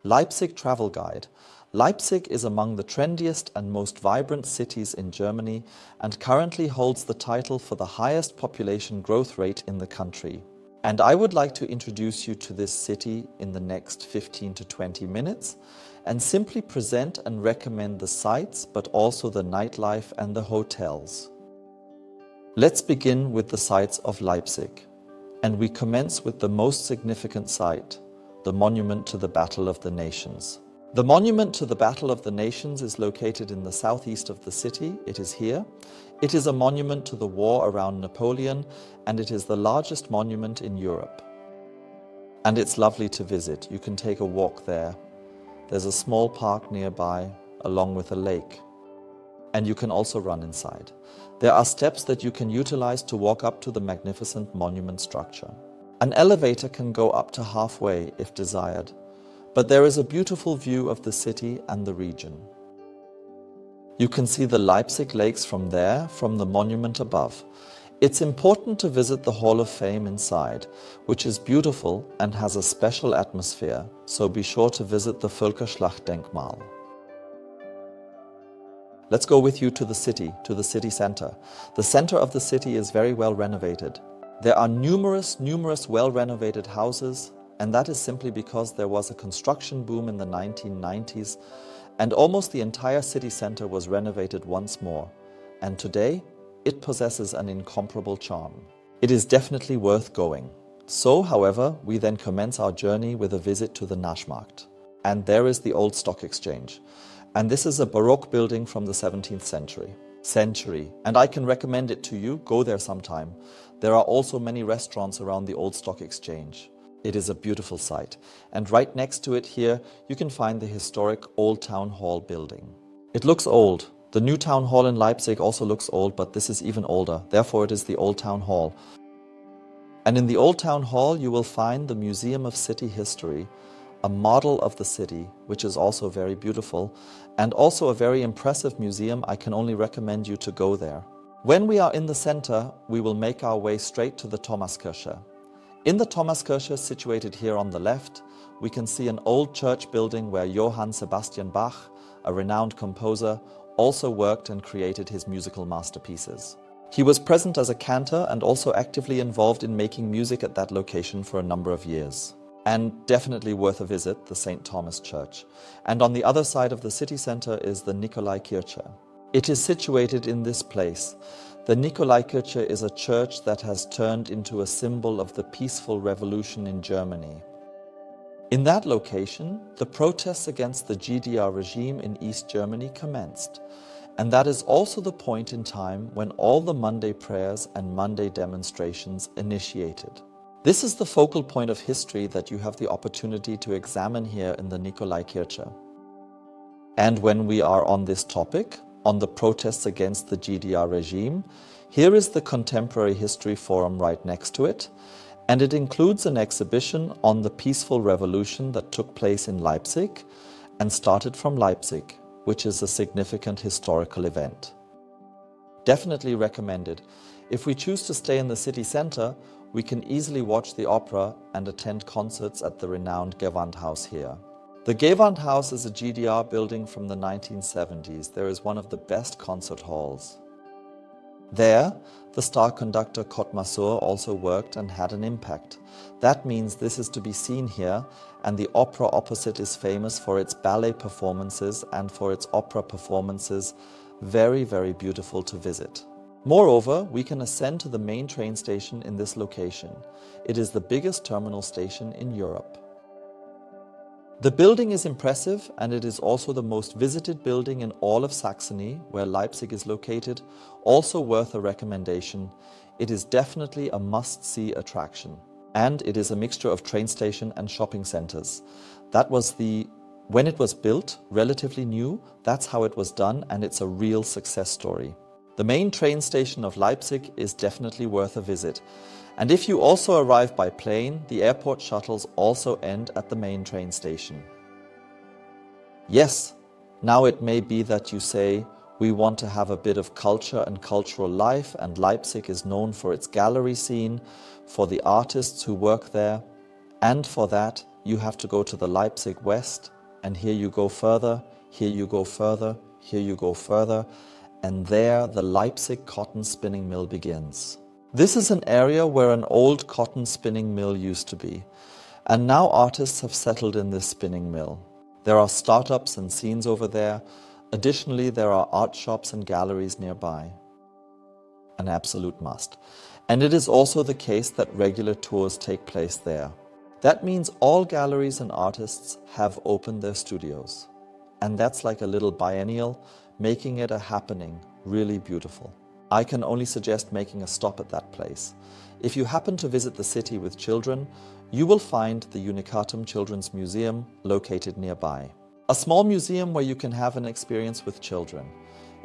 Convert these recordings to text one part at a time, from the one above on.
Leipzig Travel Guide. Leipzig is among the trendiest and most vibrant cities in Germany and currently holds the title for the highest population growth rate in the country. And I would like to introduce you to this city in the next 15 to 20 minutes and simply present and recommend the sights, but also the nightlife and the hotels. Let's begin with the sights of Leipzig. And we commence with the most significant site, the Monument to the Battle of the Nations. The Monument to the Battle of the Nations is located in the southeast of the city. It is here. It is a monument to the war around Napoleon, and it is the largest monument in Europe. And it's lovely to visit. You can take a walk there. There's a small park nearby, along with a lake. And you can also run inside. There are steps that you can utilize to walk up to the magnificent monument structure. An elevator can go up to halfway if desired, but there is a beautiful view of the city and the region. You can see the Leipzig lakes from there, from the monument above. It's important to visit the Hall of Fame inside, which is beautiful and has a special atmosphere, so be sure to visit the Völkerschlachtdenkmal. Let's go with you to the city center. The center of the city is very well renovated. There are numerous well-renovated houses, and that is simply because there was a construction boom in the 1990s, and almost the entire city center was renovated once more. And today, it possesses an incomparable charm. It is definitely worth going. So, however, we then commence our journey with a visit to the Naschmarkt. And there is the Old Stock Exchange. And this is a Baroque building from the 17th century. And I can recommend it to you. Go there sometime. There are also many restaurants around the Old Stock Exchange. It is a beautiful site. And right next to it here, you can find the historic Old Town Hall building. It looks old. The new town hall in Leipzig also looks old, but this is even older. Therefore, it is the Old Town Hall. And in the Old Town Hall, you will find the Museum of City History, a model of the city, which is also very beautiful, and also a very impressive museum. I can only recommend you to go there. When we are in the center, we will make our way straight to the Thomaskirche. In the Thomaskirche, situated here on the left, we can see an old church building where Johann Sebastian Bach, a renowned composer, also worked and created his musical masterpieces. He was present as a cantor and also actively involved in making music at that location for a number of years. And definitely worth a visit, the St. Thomas Church. And on the other side of the city center is the Nikolaikirche. It is situated in this place. The Nikolaikirche is a church that has turned into a symbol of the peaceful revolution in Germany. In that location, the protests against the GDR regime in East Germany commenced. And that is also the point in time when all the Monday prayers and Monday demonstrations initiated. This is the focal point of history that you have the opportunity to examine here in the Nikolaikirche. And when we are on this topic, on the protests against the GDR regime, here is the Contemporary History Forum right next to it, and it includes an exhibition on the peaceful revolution that took place in Leipzig and started from Leipzig, which is a significant historical event. Definitely recommended. If we choose to stay in the city center, we can easily watch the opera and attend concerts at the renowned Gewandhaus here. The Gewandhaus is a GDR building from the 1970s. There is one of the best concert halls. There, the star conductor Kurt Masur also worked and had an impact. That means this is to be seen here, and the opera opposite is famous for its ballet performances and for its opera performances. Very, very beautiful to visit. Moreover, we can ascend to the main train station in this location. It is the biggest terminal station in Europe. The building is impressive, and it is also the most visited building in all of Saxony, where Leipzig is located, also worth a recommendation. It is definitely a must-see attraction. And it is a mixture of train station and shopping centers. When it was built, relatively new, that's how it was done, and it's a real success story. The main train station of Leipzig is definitely worth a visit. And if you also arrive by plane, the airport shuttles also end at the main train station. Yes, now it may be that you say, we want to have a bit of culture and cultural life, and Leipzig is known for its gallery scene, for the artists who work there, and for that you have to go to the Leipzig West, and here you go further, here you go further, here you go further, and there the Leipzig cotton spinning mill begins. This is an area where an old cotton spinning mill used to be, and now artists have settled in this spinning mill. There are startups and scenes over there. Additionally, there are art shops and galleries nearby. An absolute must. And it is also the case that regular tours take place there. That means all galleries and artists have opened their studios. And that's like a little biennial, making it a happening, really beautiful. I can only suggest making a stop at that place. If you happen to visit the city with children, you will find the Unicatum Children's Museum located nearby. A small museum where you can have an experience with children.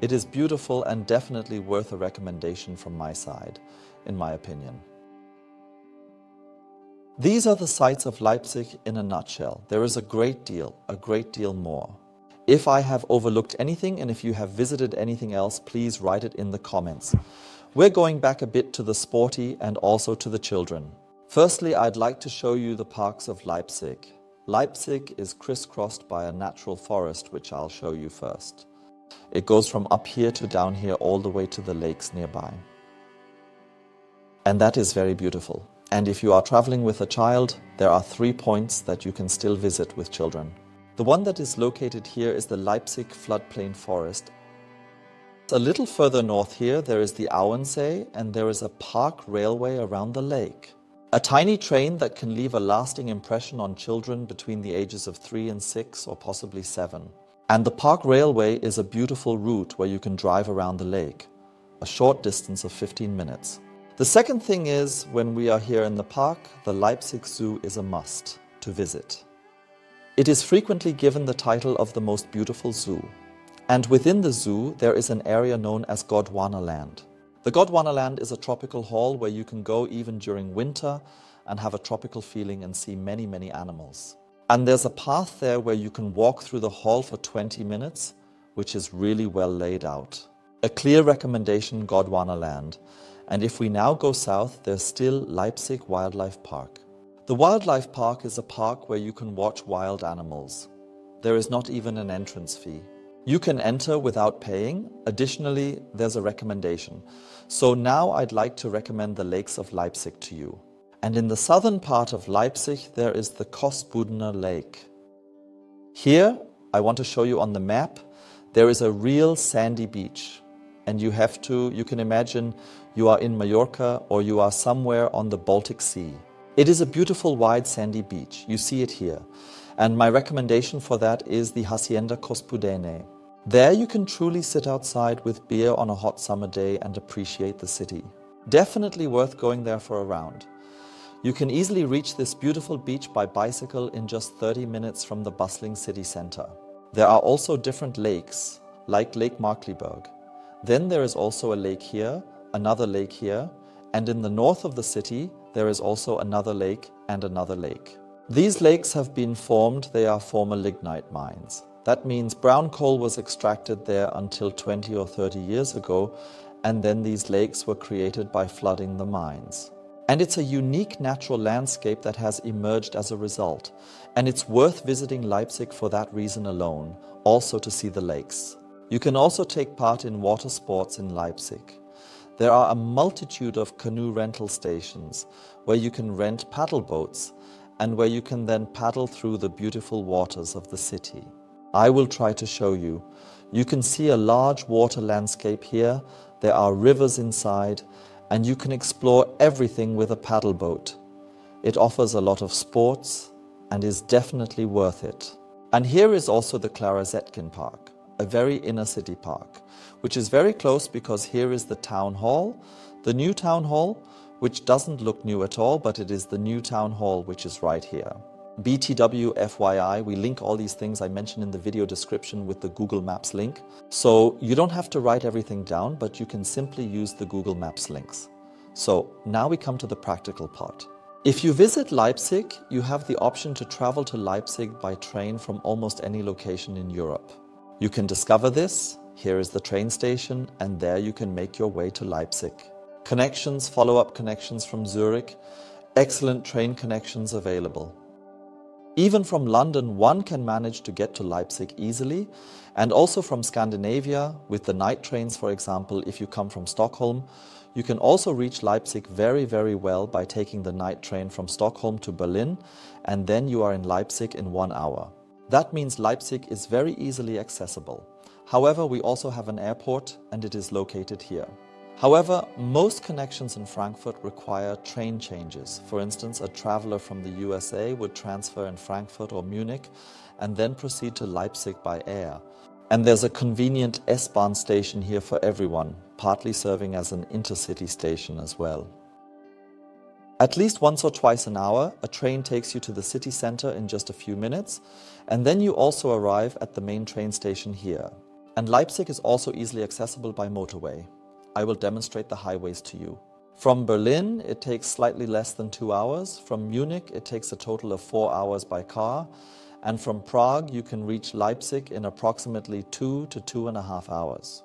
It is beautiful and definitely worth a recommendation from my side, in my opinion. These are the sights of Leipzig in a nutshell. There is a great deal more. If I have overlooked anything and if you have visited anything else, please write it in the comments. We're going back a bit to the sporty and also to the children. Firstly, I'd like to show you the parks of Leipzig. Leipzig is crisscrossed by a natural forest, which I'll show you first. It goes from up here to down here all the way to the lakes nearby. And that is very beautiful. And if you are traveling with a child, there are 3 points that you can still visit with children. The one that is located here is the Leipzig floodplain forest. A little further north here, there is the Auensee, and there is a park railway around the lake. A tiny train that can leave a lasting impression on children between the ages of 3 and 6 or possibly 7. And the park railway is a beautiful route where you can drive around the lake, a short distance of 15 minutes. The second thing is, when we are here in the park, the Leipzig Zoo is a must to visit. It is frequently given the title of the most beautiful zoo. And within the zoo, there is an area known as Gondwanaland. The Gondwanaland is a tropical hall where you can go even during winter and have a tropical feeling and see many, many animals. And there's a path there where you can walk through the hall for 20 minutes, which is really well laid out. A clear recommendation, Gondwanaland. And if we now go south, there's still Leipzig Wildlife Park. The Wildlife Park is a park where you can watch wild animals. There is not even an entrance fee. You can enter without paying. Additionally, there's a recommendation. So now I'd like to recommend the lakes of Leipzig to you. And in the southern part of Leipzig, there is the Kostbudener Lake. Here, I want to show you on the map, there is a real sandy beach. And you can imagine you are in Mallorca or you are somewhere on the Baltic Sea. It is a beautiful wide sandy beach. You see it here. And my recommendation for that is the Hacienda Kostbudene. There you can truly sit outside with beer on a hot summer day and appreciate the city. Definitely worth going there for a round. You can easily reach this beautiful beach by bicycle in just 30 minutes from the bustling city center. There are also different lakes, like Lake Markliberg. Then there is also a lake here, another lake here, and in the north of the city, there is also another lake and another lake. These lakes have been formed, they are former lignite mines. That means brown coal was extracted there until 20 or 30 years ago, and then these lakes were created by flooding the mines. And it's a unique natural landscape that has emerged as a result. And it's worth visiting Leipzig for that reason alone, also to see the lakes. You can also take part in water sports in Leipzig. There are a multitude of canoe rental stations where you can rent paddle boats and where you can then paddle through the beautiful waters of the city. I will try to show you. You can see a large water landscape here, there are rivers inside, and you can explore everything with a paddle boat. It offers a lot of sports and is definitely worth it. And here is also the Clara Zetkin Park, a very inner city park, which is very close because here is the town hall, the new town hall, which doesn't look new at all, but it is the new town hall which is right here. BTW FYI, we link all these things I mentioned in the video description with the Google Maps link. So you don't have to write everything down, but you can simply use the Google Maps links. So now we come to the practical part. If you visit Leipzig, you have the option to travel to Leipzig by train from almost any location in Europe. You can discover this. Here is the train station, and there you can make your way to Leipzig. Connections, follow-up connections from Zurich, excellent train connections available. Even from London, one can manage to get to Leipzig easily, and also from Scandinavia, with the night trains, for example, if you come from Stockholm, you can also reach Leipzig very, very well by taking the night train from Stockholm to Berlin, and then you are in Leipzig in 1 hour. That means Leipzig is very easily accessible. However, we also have an airport, and it is located here. However, most connections in Frankfurt require train changes. For instance, a traveler from the USA would transfer in Frankfurt or Munich and then proceed to Leipzig by air. And there's a convenient S-Bahn station here for everyone, partly serving as an intercity station as well. At least once or twice an hour, a train takes you to the city center in just a few minutes, and then you also arrive at the main train station here. And Leipzig is also easily accessible by motorway. I will demonstrate the highways to you. From Berlin, it takes slightly less than 2 hours. From Munich, it takes a total of 4 hours by car. And from Prague, you can reach Leipzig in approximately 2 to 2.5 hours.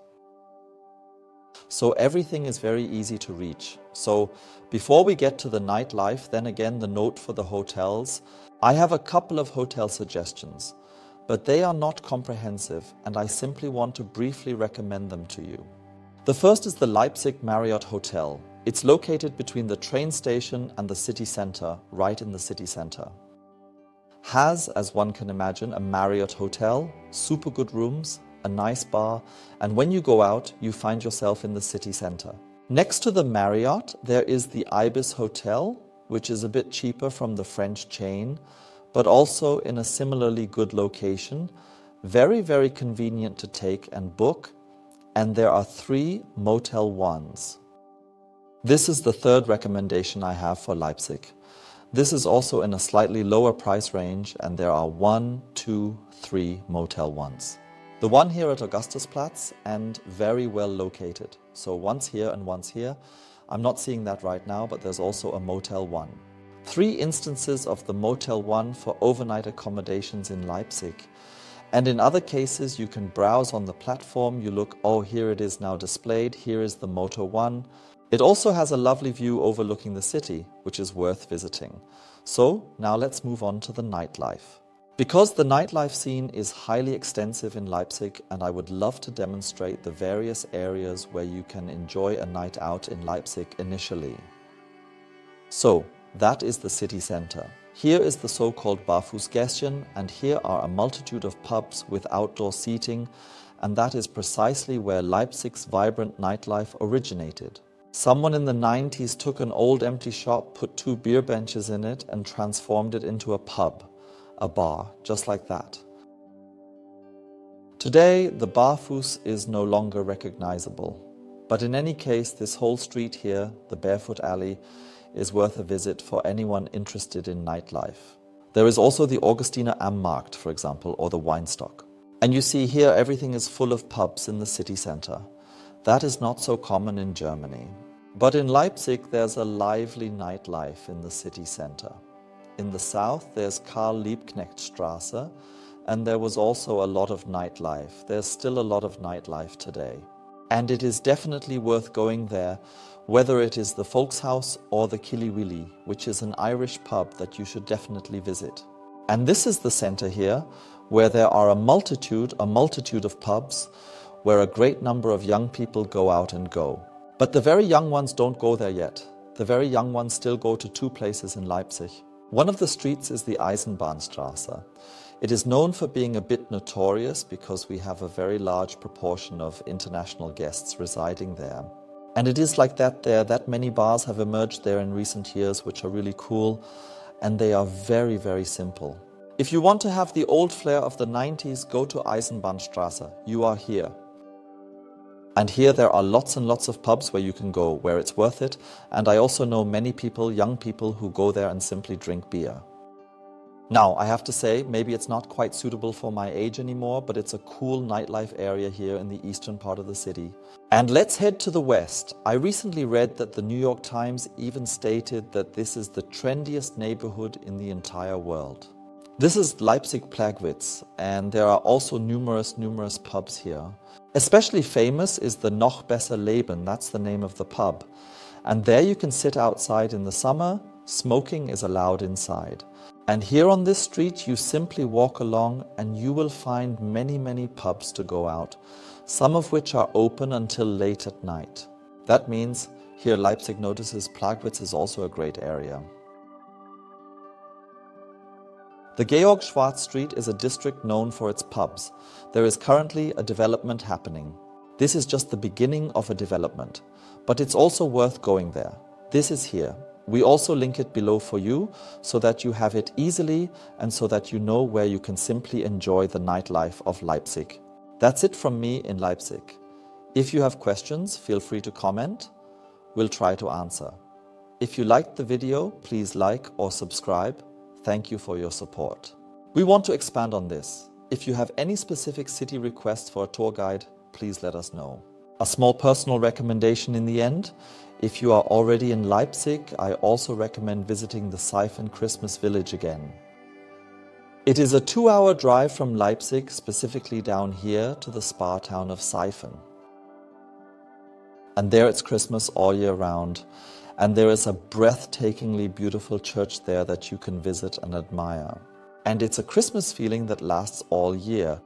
So everything is very easy to reach. So before we get to the nightlife, then again the note for the hotels. I have a couple of hotel suggestions, but they are not comprehensive, and I simply want to briefly recommend them to you. The first is the Leipzig Marriott Hotel. It's located between the train station and the city center, right in the city center. Has, as one can imagine, a Marriott hotel, super good rooms, a nice bar, and when you go out, you find yourself in the city center. Next to the Marriott, there is the Ibis Hotel, which is a bit cheaper from the French chain, but also in a similarly good location, very, very convenient to take and book. And there are 3 Motel 1s. This is the third recommendation I have for Leipzig. This is also in a slightly lower price range, and there are 1, 2, 3 Motel 1s. The one here at Augustusplatz, and very well located. So once here and once here. I'm not seeing that right now, but there's also a Motel 1. 3 instances of the Motel 1 for overnight accommodations in Leipzig. And in other cases, you can browse on the platform, you look, oh, here it is now displayed, here is the Motel 1. It also has a lovely view overlooking the city, which is worth visiting. So now let's move on to the nightlife. Because the nightlife scene is highly extensive in Leipzig, and I would love to demonstrate the various areas where you can enjoy a night out in Leipzig initially. So that is the city center. Here is the so-called Barfußgässchen, and here are a multitude of pubs with outdoor seating, and that is precisely where Leipzig's vibrant nightlife originated. Someone in the 90s took an old empty shop, put 2 beer benches in it, and transformed it into a pub, a bar, just like that. Today, the Barfuß is no longer recognizable, but in any case, this whole street here, the Barefoot Alley, is worth a visit for anyone interested in nightlife. There is also the Augustiner am Markt, for example, or the Weinstock. And you see here everything is full of pubs in the city center. That is not so common in Germany. But in Leipzig there's a lively nightlife in the city center. In the south there's Karl-Liebknecht-Straße, and there was also a lot of nightlife. There's still a lot of nightlife today. And it is definitely worth going there, whether it is the Volkshaus or the Kiliwili, which is an Irish pub that you should definitely visit. And this is the center here, where there are a multitude of pubs, where a great number of young people go out and go. But the very young ones don't go there yet. The very young ones still go to 2 places in Leipzig. One of the streets is the Eisenbahnstraße. It is known for being a bit notorious because we have a very large proportion of international guests residing there. And it is like that there. That many bars have emerged there in recent years, which are really cool, and they are very, very simple. If you want to have the old flair of the 90s, go to Eisenbahnstraße. You are here. And here there are lots and lots of pubs where you can go, where it's worth it. And I also know many people, young people, who go there and simply drink beer. Now, I have to say, maybe it's not quite suitable for my age anymore, but it's a cool nightlife area here in the eastern part of the city. And let's head to the west. I recently read that the New York Times even stated that this is the trendiest neighborhood in the entire world. This is Leipzig-Plagwitz, and there are also numerous pubs here. Especially famous is the Noch Besser Leben, that's the name of the pub. And there you can sit outside in the summer. Smoking is allowed inside. And here on this street, you simply walk along and you will find many pubs to go out, some of which are open until late at night. That means here Leipzig notices Plagwitz is also a great area. The Georg Schwarz Street is a district known for its pubs. There is currently a development happening. This is just the beginning of a development, but it's also worth going there. This is here. We also link it below for you so that you have it easily and so that you know where you can simply enjoy the nightlife of Leipzig. That's it from me in Leipzig. If you have questions, feel free to comment. We'll try to answer. If you liked the video, please like or subscribe. Thank you for your support. We want to expand on this. If you have any specific city requests for a tour guide, please let us know. A small personal recommendation in the end. If you are already in Leipzig, I also recommend visiting the Seifen Christmas Village again. It is a 2-hour drive from Leipzig, specifically down here to the spa town of Seifen. And there it's Christmas all year round. And there is a breathtakingly beautiful church there that you can visit and admire. And it's a Christmas feeling that lasts all year.